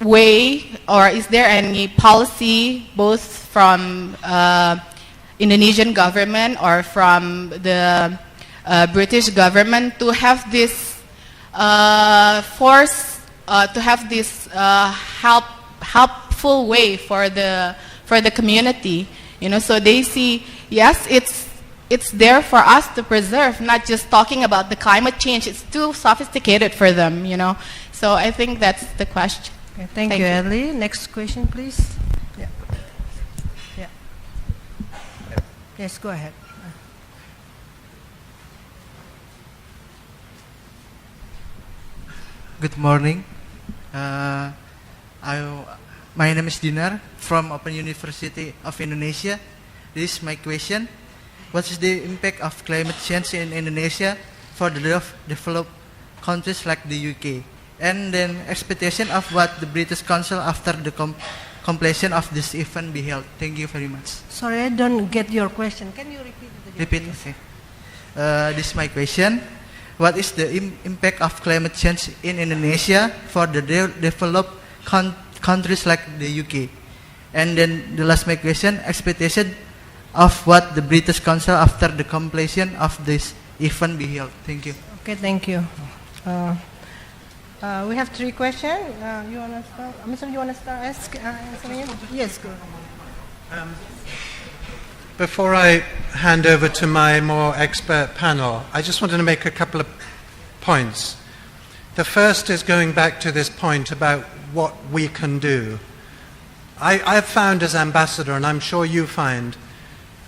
way, or is there any policy, both from Indonesian government or from the British government, to have this force, to have this helpful way for the community, so they see, yes, it's there for us to preserve, not just talking about the climate change. It's too sophisticated for them, So I think that's the question. Okay, thank you, Adley. Next question, please. Yeah. Yeah. Yes, go ahead. Good morning. My name is Dinar from Open University of Indonesia. This is my question. What is the impact of climate change in Indonesia for the developed countries like the UK? And then expectation of what the British Council after the completion of this event be held. Thank you very much. Sorry, I don't get your question. Can you repeat it again? Repeat, okay. This is my question. What is the impact of climate change in Indonesia for the developed countries like the UK? And then the last my question, expectation of what the British Council after the completion of this event be held. Thank you. Okay, thank you. We have 3 questions. You want to start? Mr. You want to start answering it? Yes, go. Before I hand over to my more expert panel, I just wanted to make a couple of points. The first is going back to this point about what we can do. I've found as ambassador, and I'm sure you find,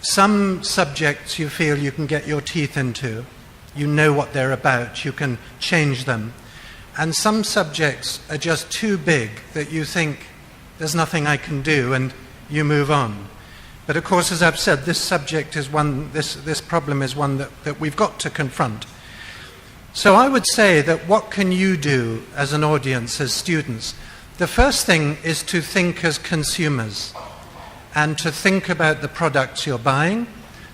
some subjects you feel you can get your teeth into. You know what they're about. You can change them. And some subjects are just too big that you think there's nothing I can do, and you move on. But of course, as I've said, this subject is one, this problem is one that we've got to confront. So I would say that what can you do as an audience, as students? The first thing is to think as consumers and to think about the products you're buying,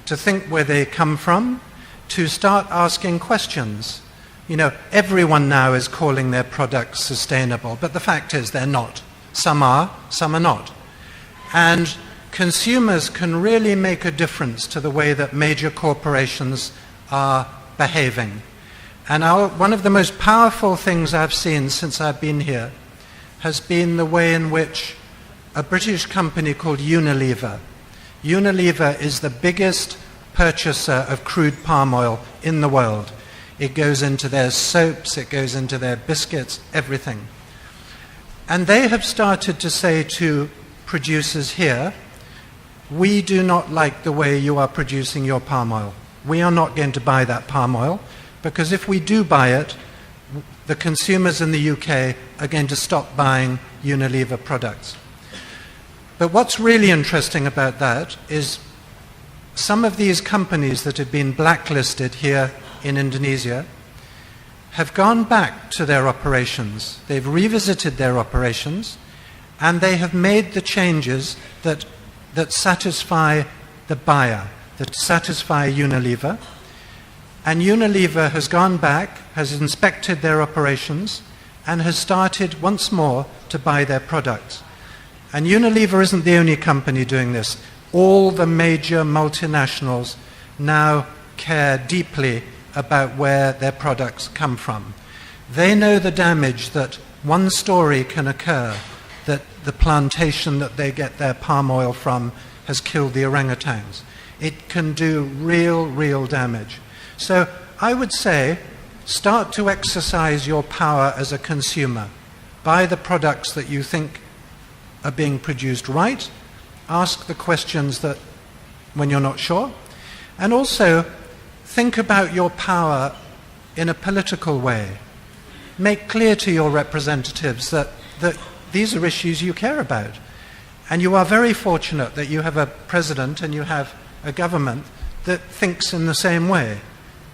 to think where they come from, to start asking questions. Everyone now is calling their products sustainable, but the fact is they're not. Some are not. And consumers can really make a difference to the way that major corporations are behaving. And one of the most powerful things I've seen since I've been here has been the way in which a British company called Unilever is the biggest purchaser of crude palm oil in the world. It goes into their soaps, it goes into their biscuits, everything. And they have started to say to producers here, we do not like the way you are producing your palm oil. We are not going to buy that palm oil, because if we do buy it, the consumers in the UK are going to stop buying Unilever products. But what's really interesting about that is some of these companies that have been blacklisted here in Indonesia have gone back to their operations. They've revisited their operations, and they have made the changes that satisfy the buyer, that satisfy Unilever. And Unilever has gone back, has inspected their operations, and has started once more to buy their products. And Unilever isn't the only company doing this. All the major multinationals now care deeply about where their products come from. They know the damage that one story can occur, that the plantation that they get their palm oil from has killed the orangutans. It can do real damage. So I would say, start to exercise your power as a consumer. Buy the products that you think are being produced right. Ask the questions that when you're not sure. And also, think about your power in a political way. Make clear to your representatives that these are issues you care about. And you are very fortunate that you have a president and you have a government that thinks in the same way.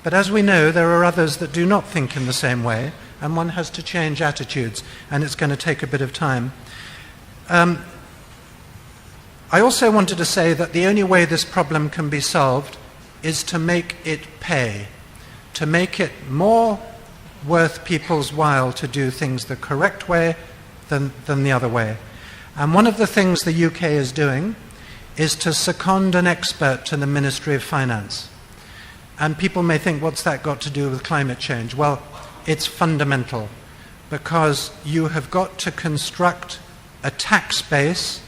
But as we know, there are others that do not think in the same way, and one has to change attitudes, and it's going to take a bit of time. I also wanted to say that the only way this problem can be solved is to make it pay, to make it more worth people's while to do things the correct way than the other way. And one of the things the UK is doing is to second an expert to the Ministry of Finance. And people may think, what's that got to do with climate change? Well, it's fundamental, because you have got to construct a tax base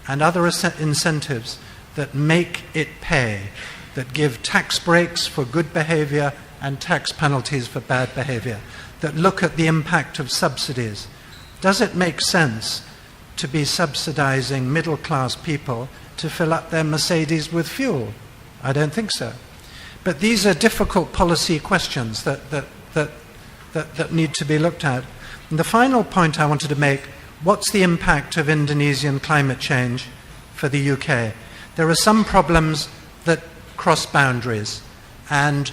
and other incentives that make it pay, that give tax breaks for good behavior and tax penalties for bad behavior, that look at the impact of subsidies. Does it make sense to be subsidizing middle-class people to fill up their Mercedes with fuel? I don't think so. But these are difficult policy questions that need to be looked at. And the final point I wanted to make, what's the impact of Indonesian climate change for the UK? There are some problems that cross boundaries, and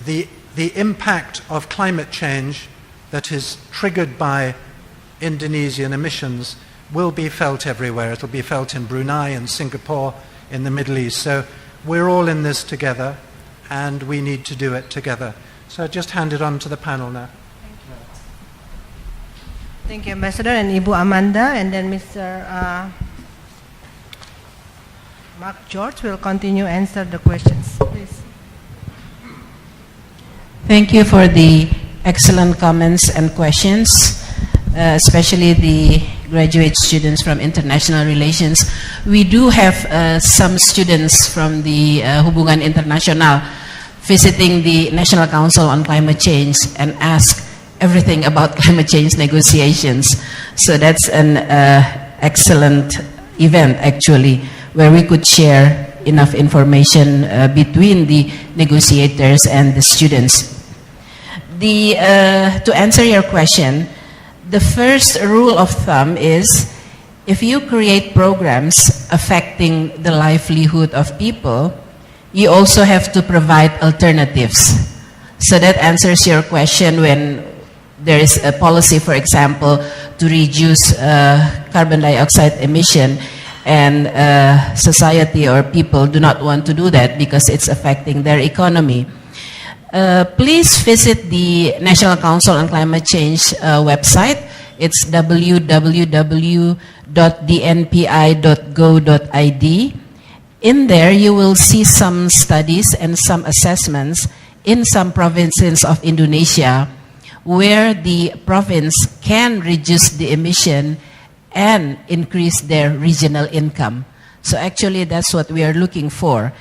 the impact of climate change that is triggered by Indonesian emissions will be felt everywhere. It'll be felt in Brunei and Singapore, in the Middle East. So we're all in this together, and we need to do it together. So I just hand it on to the panel now. Thank you, Ambassador, and Ibu Amanda, and then Mr. Mark George will continue answer the questions. Please. Thank you for the excellent comments and questions, especially the graduate students from International Relations. We do have some students from the Hubungan Internasional visiting the National Council on Climate Change and ask everything about climate change negotiations. So that's an excellent event, actually, where we could share enough information between the negotiators and the students. To answer your question, the first rule of thumb is, if you create programs affecting the livelihood of people, you also have to provide alternatives. So that answers your question when there is a policy, for example, to reduce carbon dioxide emission, and society or people do not want to do that because it's affecting their economy. Please visit the National Council on Climate Change website. It's www.dnpi.go.id. In there, you will see some studies and some assessments in some provinces of Indonesia where the province can reduce the emission and increase their regional income. So actually, that's what we are looking for.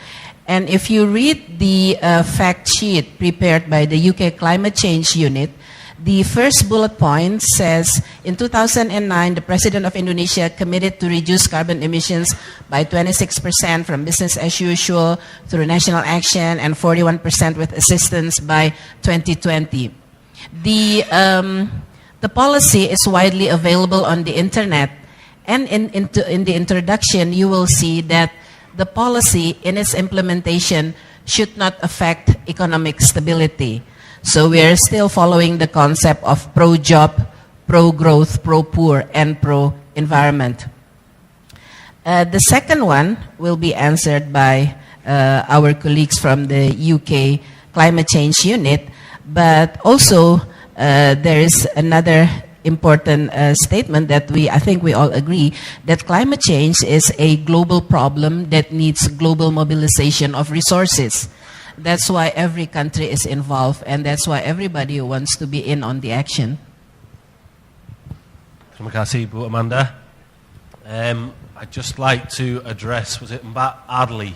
And if you read the fact sheet prepared by the UK Climate Change Unit, the first bullet point says, in 2009, the President of Indonesia committed to reduce carbon emissions by 26% from business as usual through national action and 41% with assistance by 2020. The policy is widely available on the internet, and in the introduction, you will see that the policy in its implementation should not affect economic stability. So we are still following the concept of pro-job, pro-growth, pro-poor, and pro-environment. The second one will be answered by our colleagues from the UK Climate Change Unit, but also there is another important statement that I think we all agree, that climate change is a global problem that needs global mobilization of resources. That's why every country is involved, and that's why everybody wants to be in on the action. Terima kasih, Bu Amanda. I'd just like to address, was it Mbak Adli,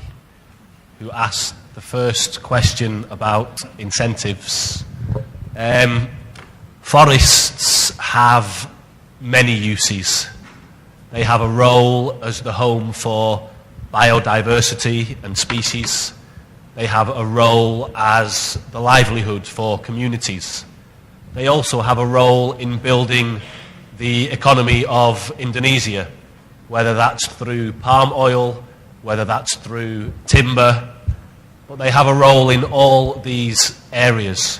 who asked the first question about incentives. Forests have many uses. They have a role as the home for biodiversity and species. They have a role as the livelihood for communities. They also have a role in building the economy of Indonesia, whether that's through palm oil, whether that's through timber, but they have a role in all these areas.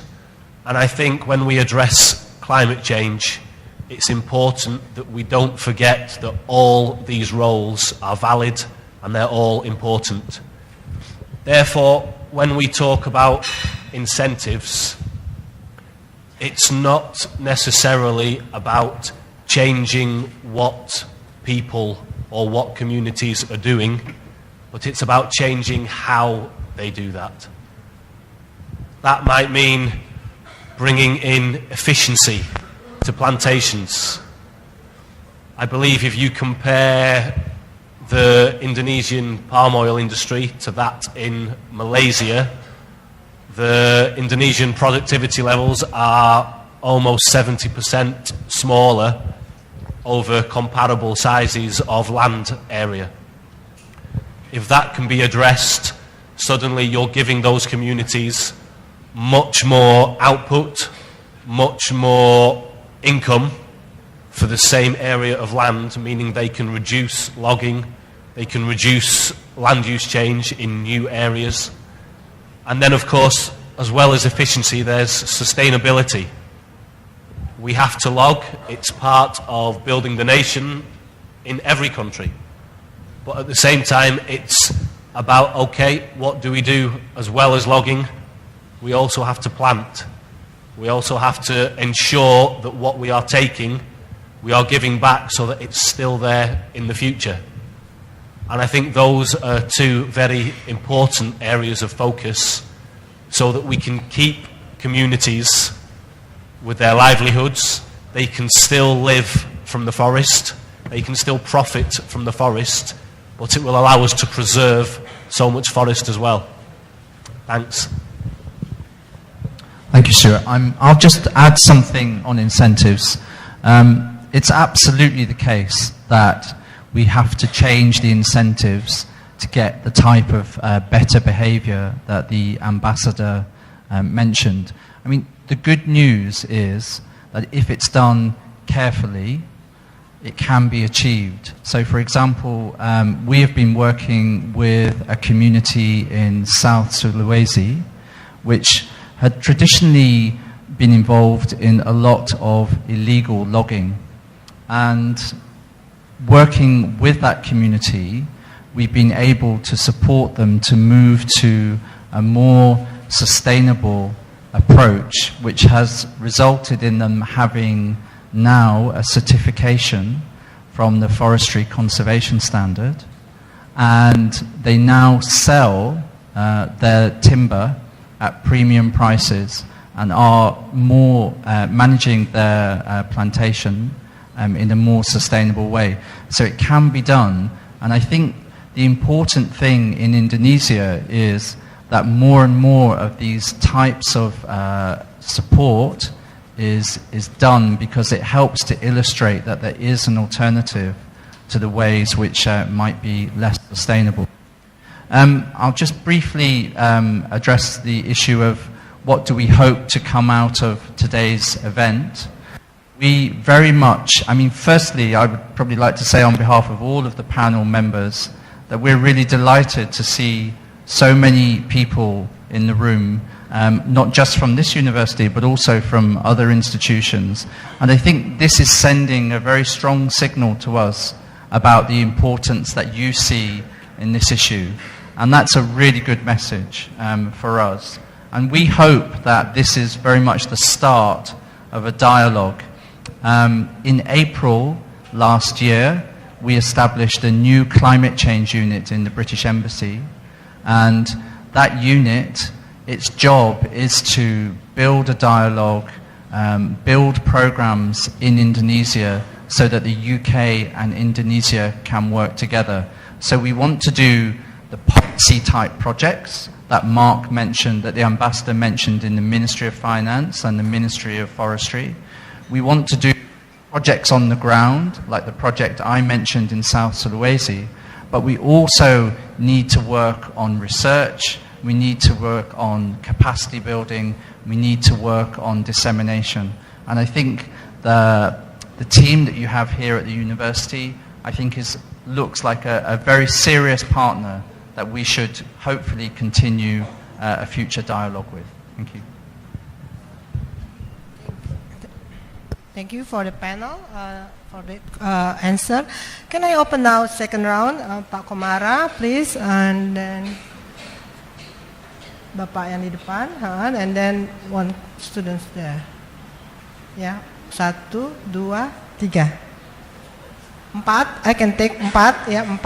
And I think when we address climate change, it's important that we don't forget that all these roles are valid and they're all important. Therefore, when we talk about incentives, it's not necessarily about changing what people or what communities are doing, but it's about changing how they do that. That might mean bringing in efficiency to plantations. I believe if you compare the Indonesian palm oil industry to that in Malaysia, the Indonesian productivity levels are almost 70% smaller over comparable sizes of land area. If that can be addressed, suddenly you're giving those communities much more output, much more income for the same area of land, meaning they can reduce logging, they can reduce land use change in new areas. And then, of course, as well as efficiency, there's sustainability. We have to log. It's part of building the nation in every country. But at the same time, it's about, okay, what do we do as well as logging? We also have to plant. We also have to ensure that what we are taking, we are giving back so that it's still there in the future. And I think those are two very important areas of focus so that we can keep communities with their livelihoods. They can still live from the forest, they can still profit from the forest, but it will allow us to preserve so much forest as well. Thanks. Thank you, Stuart. I'll just add something on incentives. It's absolutely the case that we have to change the incentives to get the type of better behaviour that the ambassador mentioned. I mean, the good news is that if it's done carefully, it can be achieved. So, for example, we have been working with a community in South Sulawesi, which had traditionally been involved in a lot of illegal logging. And working with that community, we've been able to support them to move to a more sustainable approach, which has resulted in them having now a certification from the Forestry Conservation Standard, and they now sell their timber at premium prices and are more managing their plantation in a more sustainable way. So it can be done, and I think the important thing in Indonesia is that more and more of these types of support is done because it helps to illustrate that there is an alternative to the ways which might be less sustainable. I'll just briefly address the issue of what do we hope to come out of today's event. We very much, I mean, firstly, I would probably like to say on behalf of all of the panel members that we're really delighted to see so many people in the room, not just from this university, but also from other institutions. And I think this is sending a very strong signal to us about the importance that you see in this issue. And that's a really good message for us. And we hope that this is very much the start of a dialogue. In April last year, we established a new climate change unit in the British Embassy. And that unit, its job is to build a dialogue, build programs in Indonesia so that the UK and Indonesia can work together. So we want to do the policy-type projects that Mark mentioned, that the ambassador mentioned in the Ministry of Finance and the Ministry of Forestry. We want to do projects on the ground, like the project I mentioned in South Sulawesi, but we also need to work on research, we need to work on capacity building, we need to work on dissemination. And I think the team that you have here at the university, I think looks like a very serious partner that we should hopefully continue a future dialogue with. Thank you. Thank you for the panel, for the answer. Can I open now second round? Pak Komara, please, and then Bapak yang di depan, and then one student there. Ya, 1, 2, 3. 4, I can take 4, ya 4.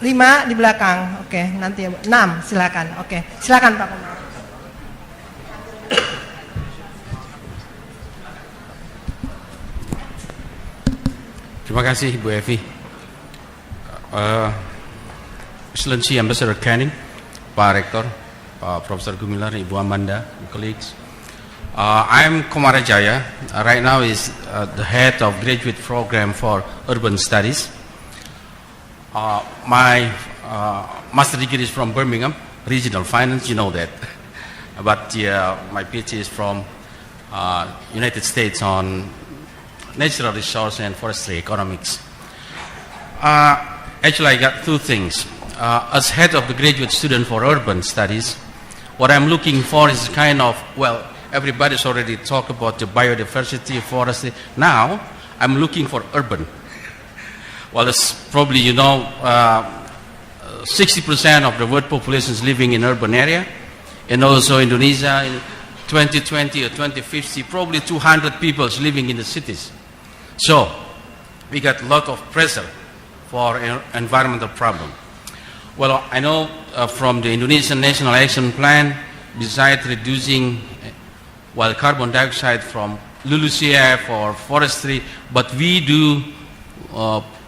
5 di belakang, oke, nanti ya Bu. 6, silakan, oke. Silakan Pak Komar. Terima kasih Bu Evi. Excellency Ambassador Canning, Pak Rektor, Pak Profesor Gumilar, Ibu Amanda, colleagues. I'm Kumara Jaya. Right now is the head of graduate program for urban studies. My master degree is from Birmingham, regional finance, you know that. But my PhD is from United States on natural resource and forestry economics. Actually, I got two things. As head of the graduate student for urban studies, what I'm looking for is kind of, well, everybody's already talked about the biodiversity, forestry. Now, I'm looking for urban. Well, it's probably, you know, 60% of the world population is living in urban area. And also Indonesia in 2020 or 2050, probably 200 people is living in the cities. So, we got a lot of pressure for environmental problem. Well, I know from the Indonesian National Action Plan, besides reducing carbon dioxide from LULUCF or forestry, but we do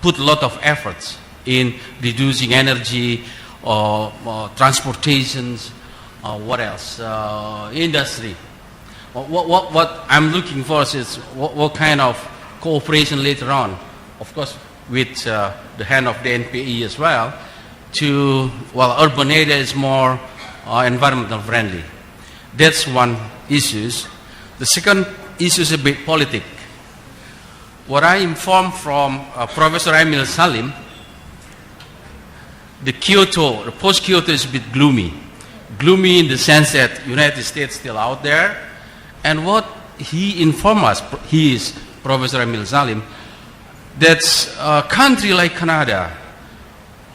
put a lot of efforts in reducing energy, transportations, what else? Industry. What I'm looking for is what kind of cooperation later on, of course, with the hand of the NPE as well, to, urban area is more environmental friendly. That's one issue. The second issue is a bit politic. What I informed from Professor Emil Salim, the post-Kyoto is a bit gloomy. Gloomy in the sense that United States still out there. And what he informed us, he is Professor Emil Salim, that a country like Canada,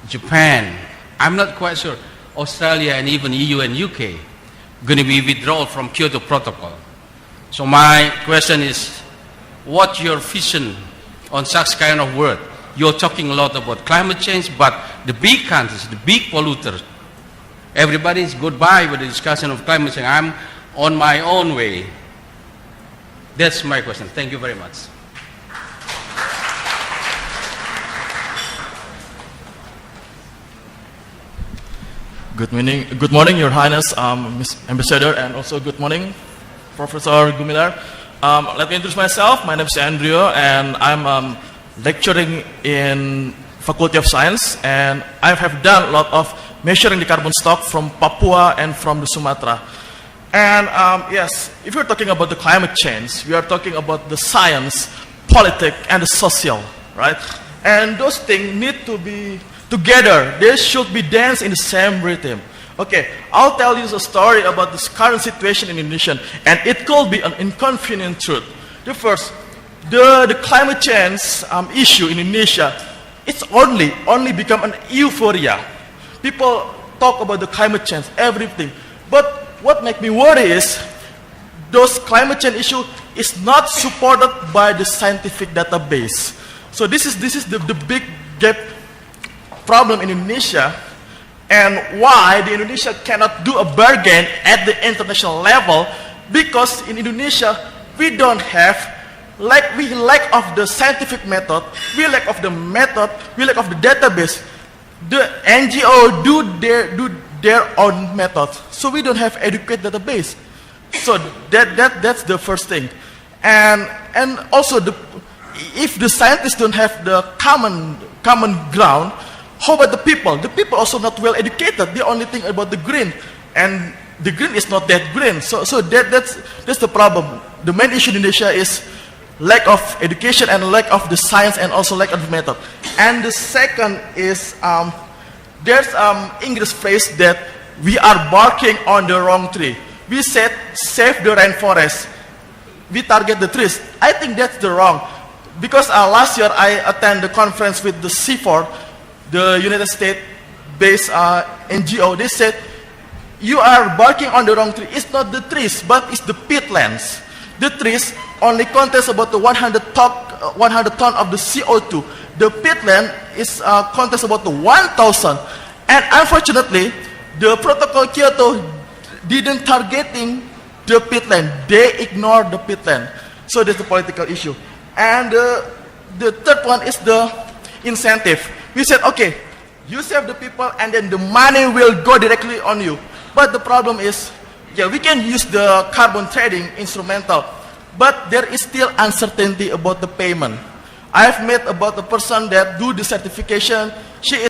Japan, I'm not quite sure, Australia and even EU and UK, going to be withdrawn from Kyoto Protocol. So my question is, what's your vision on such kind of world? You're talking a lot about climate change, but the big countries, the big polluters, everybody is goodbye with the discussion of climate change. I'm on my own way. That's my question. Thank you very much. Good morning, Your Highness, Ms. Ambassador, and also good morning, Professor Gumilar. Let me introduce myself. My name is Andrew, and I'm lecturing in Faculty of Science, and I have done a lot of measuring the carbon stock from Papua and from the Sumatra. And yes, if you're talking about the climate change, we are talking about the science, politics, and the social, right? And those things need to be together. They should be danced in the same rhythm. Okay, I'll tell you a story about this current situation in Indonesia, and it could be an inconvenient truth. The first, the climate change issue in Indonesia, it's only become an euphoria. People talk about the climate change, everything. But what makes me worry is those climate change issue is not supported by the scientific database. So this is the big gap problem in Indonesia, and why the Indonesia cannot do a bargain at the international level, because in Indonesia we don't have, we lack of the scientific method, we lack of the method, we lack of the database. The NGO do their own method, so we don't have adequate database. So that's the first thing, and also if the scientists don't have the common ground, how about the people? The people also not well educated. They only think about the green, and the green is not that green. So that's the problem. The main issue in Indonesia is lack of education and lack of the science, and also lack of the method. And the second is there's English phrase that we are barking on the wrong tree. We said save the rainforest. We target the trees. I think that's the wrong, because last year I attended the conference with the C4. The United States-based NGO, they said, you are barking on the wrong tree. It's not the trees, but it's the peatlands. The trees only contains about the 100 top 100 ton of the CO2. The peatland is contains about 1,000. And unfortunately, the Protocol Kyoto didn't targeting the peatland. They ignored the peatland. So that's the political issue. And the third one is the incentive. We said, okay, you save the people and then the money will go directly on you. But the problem is, yeah, we can use the carbon trading instrumental, but there is still uncertainty about the payment. I've met about the person that do the certification. She is